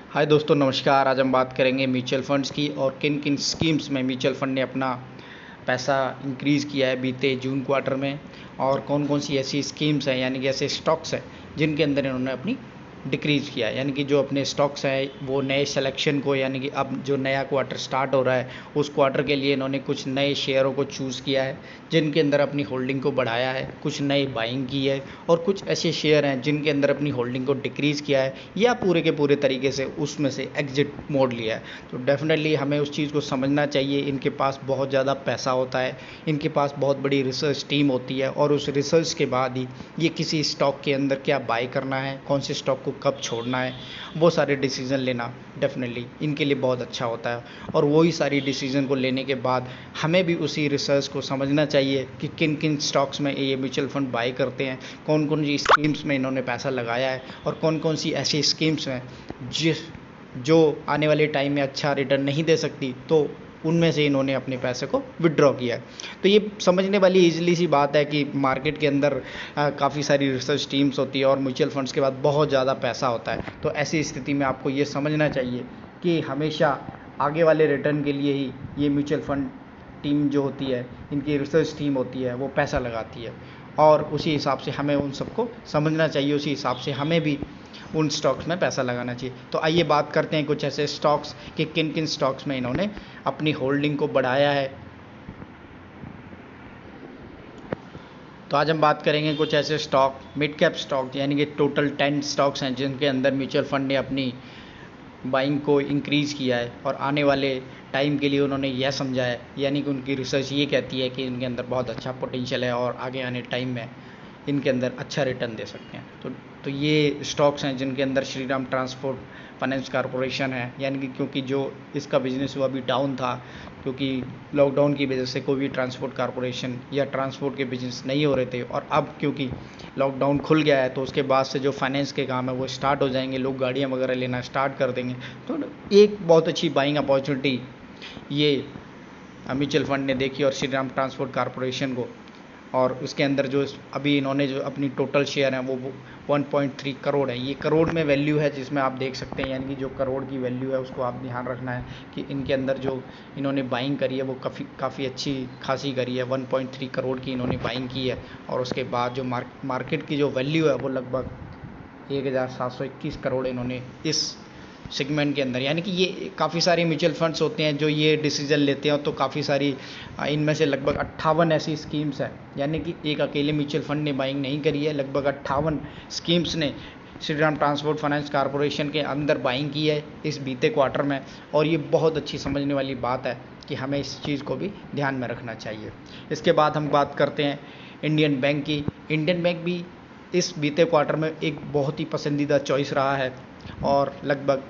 हाय दोस्तों, नमस्कार। आज हम बात करेंगे म्यूचुअल फंड्स की और किन किन स्कीम्स में म्यूचुअल फंड ने अपना पैसा इंक्रीज़ किया है बीते जून क्वार्टर में, और कौन कौन सी ऐसी स्कीम्स हैं यानी कि ऐसे स्टॉक्स हैं जिनके अंदर इन्होंने अपनी डिक्रीज़ किया है। यानी कि जो अपने स्टॉक्स हैं वो नए सिलेक्शन को, यानी कि अब जो नया क्वार्टर स्टार्ट हो रहा है उस क्वार्टर के लिए इन्होंने कुछ नए शेयरों को चूज़ किया है जिनके अंदर अपनी होल्डिंग को बढ़ाया है, कुछ नई बाइंग की है, और कुछ ऐसे शेयर हैं जिनके अंदर अपनी होल्डिंग को डिक्रीज़ किया है या पूरे के पूरे तरीके से उसमें से एग्जिट मोड लिया है। तो डेफिनेटली हमें उस चीज़ को समझना चाहिए। इनके पास बहुत ज़्यादा पैसा होता है, इनके पास बहुत बड़ी रिसर्च टीम होती है, और उस रिसर्च के बाद ही ये किसी स्टॉक के अंदर क्या बाय करना है, कौन से स्टॉक को कब छोड़ना है, वो सारे डिसीज़न लेना डेफिनेटली इनके लिए बहुत अच्छा होता है। और वही सारी डिसीज़न को लेने के बाद हमें भी उसी रिसर्च को समझना चाहिए कि किन किन स्टॉक्स में ये म्यूचुअल फंड बाय करते हैं, कौन कौन सी स्कीम्स में इन्होंने पैसा लगाया है, और कौन कौन सी ऐसी स्कीम्स हैं जो आने वाले टाइम में अच्छा रिटर्न नहीं दे सकती, तो उनमें से इन्होंने अपने पैसे को विड्रॉ किया है। तो ये समझने वाली ईजिली सी बात है कि मार्केट के अंदर काफ़ी सारी रिसर्च टीम्स होती है और म्यूचुअल फंड्स के बाद बहुत ज़्यादा पैसा होता है। तो ऐसी स्थिति में आपको ये समझना चाहिए कि हमेशा आगे वाले रिटर्न के लिए ही ये म्यूचुअल फंड टीम जो होती है, इनकी रिसर्च टीम होती है, वो पैसा लगाती है, और उसी हिसाब से हमें उन सबको समझना चाहिए, उसी हिसाब से हमें भी उन स्टॉक्स में पैसा लगाना चाहिए। तो आइए बात करते हैं कुछ ऐसे स्टॉक्स कि किन किन स्टॉक्स में इन्होंने अपनी होल्डिंग को बढ़ाया है। तो आज हम बात करेंगे कुछ ऐसे स्टॉक, मिड कैप स्टॉक, यानी कि टोटल 10 स्टॉक्स हैं जिनके अंदर म्यूचुअल फंड ने अपनी बाइंग को इंक्रीज़ किया है, और आने वाले टाइम के लिए उन्होंने यह समझा है, यानी कि उनकी रिसर्च ये कहती है कि इनके अंदर बहुत अच्छा पोटेंशियल है और आगे आने टाइम में इनके अंदर अच्छा रिटर्न दे सकते हैं। तो ये स्टॉक्स हैं जिनके अंदर श्रीराम ट्रांसपोर्ट फाइनेंस कॉरपोरेशन है, यानी कि क्योंकि जो इसका बिजनेस हुआ अभी डाउन था, क्योंकि लॉकडाउन की वजह से कोई भी ट्रांसपोर्ट कॉरपोरेशन या ट्रांसपोर्ट के बिजनेस नहीं हो रहे थे, और अब क्योंकि लॉकडाउन खुल गया है तो उसके बाद से जो फाइनेंस के काम है वो स्टार्ट हो जाएंगे, लोग गाड़ियाँ वगैरह लेना स्टार्ट कर देंगे। तो एक बहुत अच्छी बाइंग अपॉर्चुनिटी ये म्यूचुअल फंड ने देखी और श्रीराम ट्रांसपोर्ट कॉरपोरेशन को, और उसके अंदर जो अभी इन्होंने जो अपनी टोटल शेयर हैं वो 1.3 करोड़ है। ये करोड़ में वैल्यू है जिसमें आप देख सकते हैं, यानी कि जो करोड़ की वैल्यू है उसको आप ध्यान रखना है कि इनके अंदर जो इन्होंने बाइंग करी है वो काफ़ी अच्छी खासी करी है। 1.3 करोड़ की इन्होंने बाइंग की है, और उसके बाद जो मार्केट की जो वैल्यू है वो लगभग 1721 करोड़ इन्होंने इस सेगमेंट के अंदर, यानी कि ये काफ़ी सारे म्यूचुअल फंड्स होते हैं जो ये डिसीजन लेते हैं, तो काफ़ी सारी इनमें से लगभग 58 ऐसी स्कीम्स हैं, यानी कि एक अकेले म्यूचुअल फंड ने बाइंग नहीं करी है, लगभग 58 स्कीम्स ने श्रीराम ट्रांसपोर्ट फाइनेंस कॉरपोरेशन के अंदर बाइंग की है इस बीते क्वार्टर में। और ये बहुत अच्छी समझने वाली बात है कि हमें इस चीज़ को भी ध्यान में रखना चाहिए। इसके बाद हम बात करते हैं इंडियन बैंक की। इंडियन बैंक भी इस बीते क्वार्टर में एक बहुत ही पसंदीदा चॉइस रहा है, और लगभग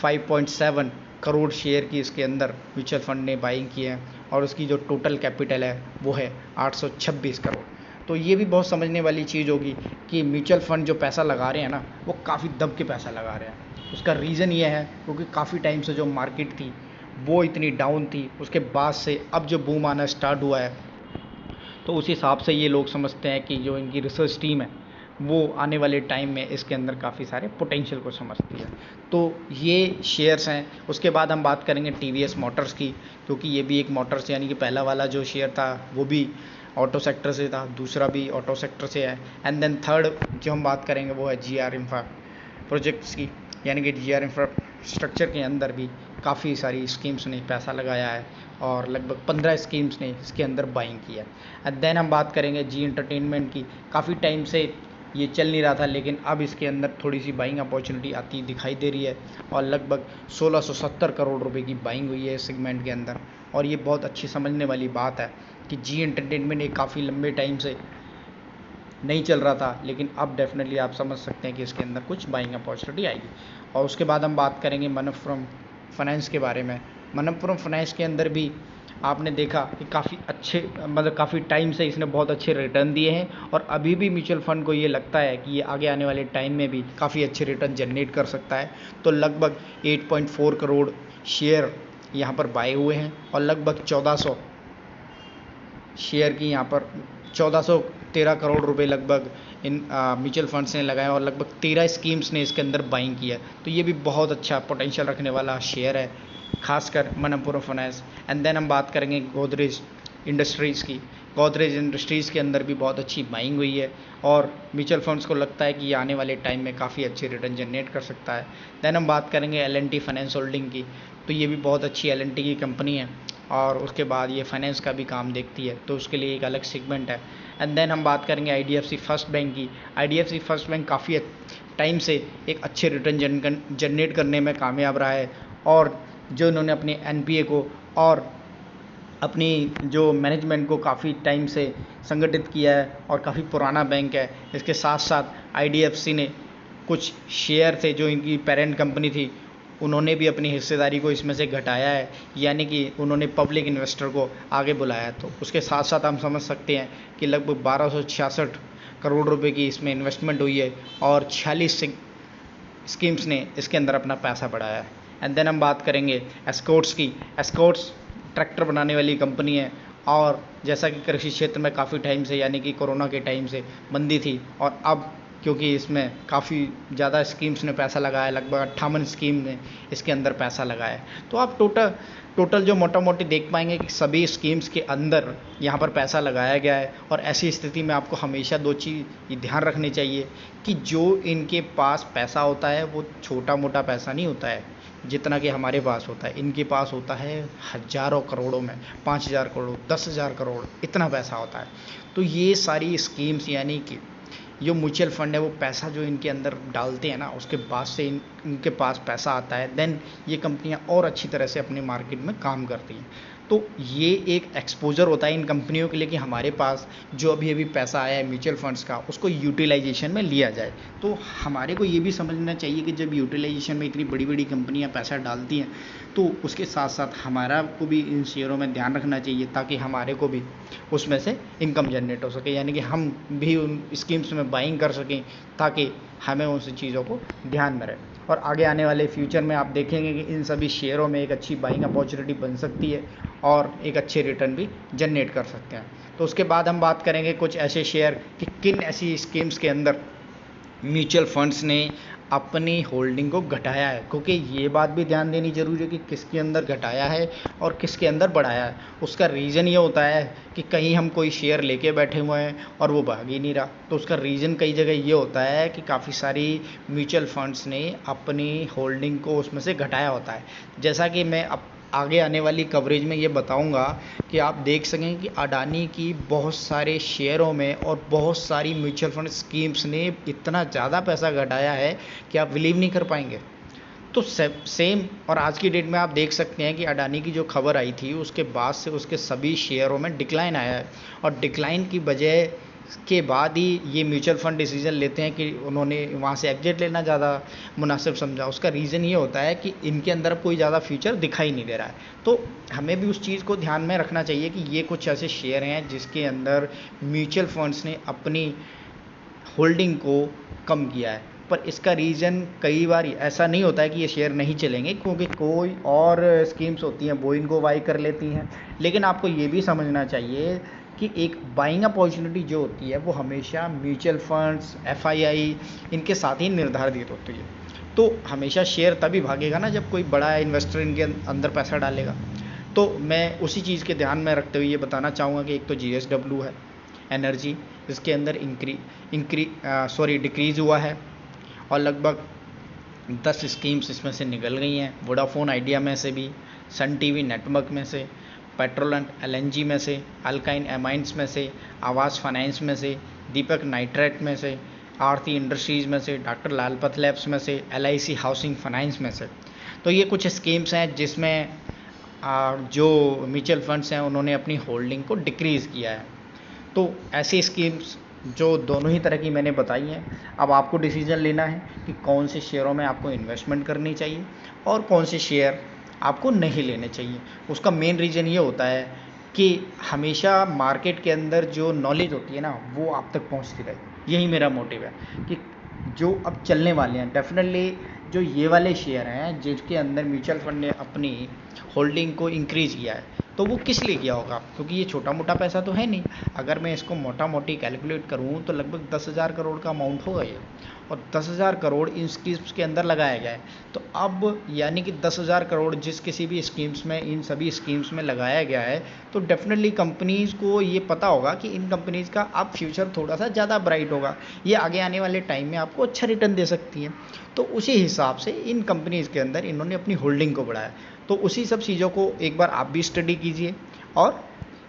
5.7 करोड़ शेयर की इसके अंदर म्यूचुअल फंड ने बाइंग की है, और उसकी जो टोटल कैपिटल है वो है 826 करोड़। तो ये भी बहुत समझने वाली चीज़ होगी कि म्यूचुअल फंड जो पैसा लगा रहे हैं ना, वो काफ़ी दब के पैसा लगा रहे हैं। उसका रीज़न ये है क्योंकि काफ़ी टाइम से जो मार्केट थी वो इतनी डाउन थी, उसके बाद से अब जो बूम आना स्टार्ट हुआ है, तो उस हिसाब से ये लोग समझते हैं कि जो इनकी रिसर्च टीम है वो आने वाले टाइम में इसके अंदर काफ़ी सारे पोटेंशियल को समझती है। तो ये शेयर्स हैं। उसके बाद हम बात करेंगे टीवीएस मोटर्स की, क्योंकि ये भी एक मोटर्स, यानी कि पहला वाला जो शेयर था वो भी ऑटो सेक्टर से था, दूसरा भी ऑटो सेक्टर से है, एंड देन थर्ड जो हम बात करेंगे वो है जीआर इंफ्रा प्रोजेक्ट्स की, यानी कि जीआर इंफ्रास्ट्रक्चर के अंदर भी काफ़ी सारी स्कीम्स ने पैसा लगाया है, और लगभग 15 स्कीम्स ने इसके अंदर बाइंग की है। एंड देन हम बात करेंगे जी एंटरटेनमेंट की। काफ़ी टाइम से ये चल नहीं रहा था, लेकिन अब इसके अंदर थोड़ी सी बाइंग अपॉर्चुनिटी आती दिखाई दे रही है, और लगभग 1670 करोड़ रुपए की बाइंग हुई है इस सेगमेंट के अंदर। और ये बहुत अच्छी समझने वाली बात है कि जी एंटरटेनमेंट एक काफ़ी लंबे टाइम से नहीं चल रहा था, लेकिन अब डेफिनेटली आप समझ सकते हैं कि इसके अंदर कुछ बाइंग अपॉर्चुनिटी आएगी। और उसके बाद हम बात करेंगे मनप्पुरम फाइनेंस के बारे में। मनप्पुरम फाइनेंस के अंदर भी आपने देखा कि काफ़ी अच्छे, मतलब काफ़ी टाइम से इसने बहुत अच्छे रिटर्न दिए हैं, और अभी भी म्यूचुअल फंड को ये लगता है कि ये आगे आने वाले टाइम में भी काफ़ी अच्छे रिटर्न जनरेट कर सकता है। तो लगभग 8.4 करोड़ शेयर यहाँ पर बाय हुए हैं, और लगभग 1400 शेयर की यहाँ पर 1400 13 करोड़ रुपए लगभग इन म्यूचुअल फंड्स ने लगाए और लगभग 13 स्कीम्स ने इसके अंदर बाइंग किया। तो ये भी बहुत अच्छा पोटेंशियल रखने वाला शेयर है, खासकर मनप्पुरम फाइनेंस। एंड देन हम बात करेंगे गोदरेज इंडस्ट्रीज़ की। गोदरेज इंडस्ट्रीज़ के अंदर भी बहुत अच्छी बाइंग हुई है और म्यूचुअल फंड्स को लगता है कि ये आने वाले टाइम में काफ़ी अच्छी रिटर्न जनरेट कर सकता है। देन हम बात करेंगे L&T फाइनेंस होल्डिंग की। तो ये भी बहुत अच्छी L&T की कंपनी है और उसके बाद ये फाइनेंस का भी काम देखती है, तो उसके लिए एक अलग सेगमेंट है। एंड देन हम बात करेंगे IDFC फर्स्ट बैंक की। IDFC फर्स्ट बैंक काफ़ी टाइम से एक अच्छे रिटर्न जनरेट करने में कामयाब रहा है और जो इन्होंने अपने NPA को और अपनी जो मैनेजमेंट को काफ़ी टाइम से संगठित किया है और काफ़ी पुराना बैंक है। इसके साथ साथ IDFC ने कुछ शेयर थे जो इनकी पेरेंट कंपनी थी, उन्होंने भी अपनी हिस्सेदारी को इसमें से घटाया है, यानी कि उन्होंने पब्लिक इन्वेस्टर को आगे बुलाया। तो उसके साथ साथ हम समझ सकते हैं कि लगभग 1266 करोड़ रुपए की इसमें इन्वेस्टमेंट हुई है और 46 स्कीम्स ने इसके अंदर अपना पैसा बढ़ाया है। एंड देन हम बात करेंगे एस्कॉर्ट्स की। एस्कॉर्ट्स ट्रैक्टर बनाने वाली कंपनी है और जैसा कि कृषि क्षेत्र में काफ़ी टाइम से, यानी कि कोरोना के टाइम से मंदी थी और अब क्योंकि इसमें काफ़ी ज़्यादा स्कीम्स ने पैसा लगाया, लगभग 58 स्कीम ने इसके अंदर पैसा लगाया है। तो आप टोटल जो मोटा मोटी देख पाएंगे कि सभी स्कीम्स के अंदर यहाँ पर पैसा लगाया गया है। और ऐसी स्थिति में आपको हमेशा दो चीज़ ध्यान रखनी चाहिए कि जो इनके पास पैसा होता है वो छोटा मोटा पैसा नहीं होता है जितना कि हमारे पास होता है। इनके पास होता है हज़ारों करोड़ों में, 5,000 करोड़, 10,000 करोड़, इतना पैसा होता है। तो ये सारी स्कीम्स, यानी कि जो म्यूचुअल फंड है, वो पैसा जो इनके अंदर डालते हैं ना, उसके बाद से इनके पास पैसा आता है, देन ये कंपनियां और अच्छी तरह से अपने मार्केट में काम करती हैं। तो ये एक एक्सपोजर होता है इन कंपनियों के लिए कि हमारे पास जो अभी पैसा आया है म्यूचुअल फंड्स का, उसको यूटिलाइजेशन में लिया जाए। तो हमारे को ये भी समझना चाहिए कि जब यूटिलाइजेशन में इतनी बड़ी बड़ी कंपनियां पैसा डालती हैं तो उसके साथ साथ हमारा को भी इन शेयरों में ध्यान रखना चाहिए ताकि हमारे को भी उसमें से इनकम जनरेट हो सके, यानी कि हम भी उन स्कीम्स में बाइंग कर सकें ताकि हमें उन चीज़ों को ध्यान में रहे। और आगे आने वाले फ्यूचर में आप देखेंगे कि इन सभी शेयरों में एक अच्छी बाइंग अपॉर्चुनिटी बन सकती है और एक अच्छे रिटर्न भी जनरेट कर सकते हैं। तो उसके बाद हम बात करेंगे कुछ ऐसे शेयर कि किन ऐसी स्कीम्स के अंदर म्यूचुअल फंड्स ने अपनी होल्डिंग को घटाया है, क्योंकि ये बात भी ध्यान देनी जरूरी है कि किसके अंदर घटाया है और किसके अंदर बढ़ाया है। उसका रीज़न ये होता है कि कहीं हम कोई शेयर लेके बैठे हुए हैं और वो भाग ही नहीं रहा, तो उसका रीज़न कई जगह ये होता है कि काफ़ी सारी म्यूचुअल फंड्स ने अपनी होल्डिंग को उसमें से घटाया होता है। जैसा कि मैं अब आगे आने वाली कवरेज में ये बताऊंगा कि आप देख सकें कि अडानी की बहुत सारे शेयरों में और बहुत सारी म्यूचुअल फंड स्कीम्स ने इतना ज़्यादा पैसा घटाया है कि आप बिलीव नहीं कर पाएंगे। तो सेम और आज की डेट में आप देख सकते हैं कि अडानी की जो खबर आई थी उसके बाद से उसके सभी शेयरों में डिक्लाइन आया है और डिक्लाइन की वजह के बाद ही ये म्यूचुअल फंड डिसीजन लेते हैं कि उन्होंने वहाँ से एग्जिट लेना ज़्यादा मुनासिब समझा। उसका रीज़न ये होता है कि इनके अंदर कोई ज़्यादा फ्यूचर दिखाई नहीं दे रहा है। तो हमें भी उस चीज़ को ध्यान में रखना चाहिए कि ये कुछ ऐसे शेयर हैं जिसके अंदर म्यूचुअल फंड्स ने अपनी होल्डिंग को कम किया है, पर इसका रीज़न कई बार ऐसा नहीं होता है कि ये शेयर नहीं चलेंगे, क्योंकि कोई और स्कीम्स होती हैं वो इनको बाई कर लेती हैं। लेकिन आपको ये भी समझना चाहिए कि एक बाइंग अपॉर्चुनिटी जो होती है वो हमेशा म्यूचुअल फंड्स, FII इनके साथ ही निर्धारित होती है। तो हमेशा शेयर तभी भागेगा ना जब कोई बड़ा इन्वेस्टर इनके अंदर पैसा डालेगा। तो मैं उसी चीज़ के ध्यान में रखते हुए ये बताना चाहूँगा कि एक तो GSW है एनर्जी, इसके अंदर डिक्रीज़ हुआ है और लगभग 10 स्कीम्स इसमें से निकल गई हैं। वोडाफोन आइडिया में से भी, सन टीवी नेटवर्क में से, पेट्रोल एंड LNG में से, अल्काइन एमाइंस में से, आवास फाइनेंस में से, दीपक नाइट्रेट में से, आरती इंडस्ट्रीज़ में से, डॉक्टर लालपत लैब्स में से, LIC हाउसिंग फाइनेंस में से। तो ये कुछ स्कीम्स हैं जिसमें जो म्यूचुअल फंड्स हैं उन्होंने अपनी होल्डिंग को डिक्रीज़ किया है। तो ऐसी स्कीम्स जो दोनों ही तरह की मैंने बताई हैं, अब आपको डिसीजन लेना है कि कौन से शेयरों में आपको इन्वेस्टमेंट करनी चाहिए और कौन से शेयर आपको नहीं लेने चाहिए। उसका मेन रीज़न ये होता है कि हमेशा मार्केट के अंदर जो नॉलेज होती है ना वो आप तक पहुंचती रहे, यही मेरा मोटिव है कि जो अब चलने वाले हैं डेफिनेटली जो ये वाले शेयर हैं जिसके अंदर म्यूचुअल फंड ने अपनी होल्डिंग को इंक्रीज़ किया है, तो वो किस लिए किया होगा, क्योंकि ये छोटा मोटा पैसा तो है नहीं। अगर मैं इसको मोटा मोटी कैलकुलेट करूँ तो लगभग 10,000 करोड़ का अमाउंट होगा ये, और 10,000 करोड़ इन स्कीम्स के अंदर लगाया गया है। तो अब यानी कि 10,000 करोड़ जिस किसी भी स्कीम्स में, इन सभी स्कीम्स में लगाया गया है, तो डेफिनेटली कंपनीज़ को ये पता होगा कि इन कंपनीज़ का अब फ्यूचर थोड़ा सा ज़्यादा ब्राइट होगा, ये आगे आने वाले टाइम में आपको अच्छा रिटर्न दे सकती हैं। तो उसी हिसाब से इन कंपनीज़ के अंदर इन्होंने अपनी होल्डिंग को बढ़ाया। तो उसी सब चीज़ों को एक बार आप भी स्टडी कीजिए, और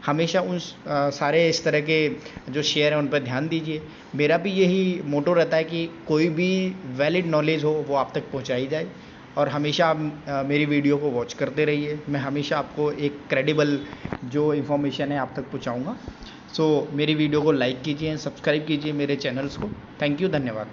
हमेशा उन सारे इस तरह के जो शेयर हैं उन पर ध्यान दीजिए। मेरा भी यही मोटो रहता है कि कोई भी वैलिड नॉलेज हो वो आप तक पहुंचाई जाए, और हमेशा आप मेरी वीडियो को वॉच करते रहिए। मैं हमेशा आपको एक क्रेडिबल जो इन्फॉर्मेशन है आप तक पहुंचाऊंगा। सो मेरी वीडियो को लाइक कीजिए, सब्सक्राइब कीजिए मेरे चैनल्स को। थैंक यू, धन्यवाद।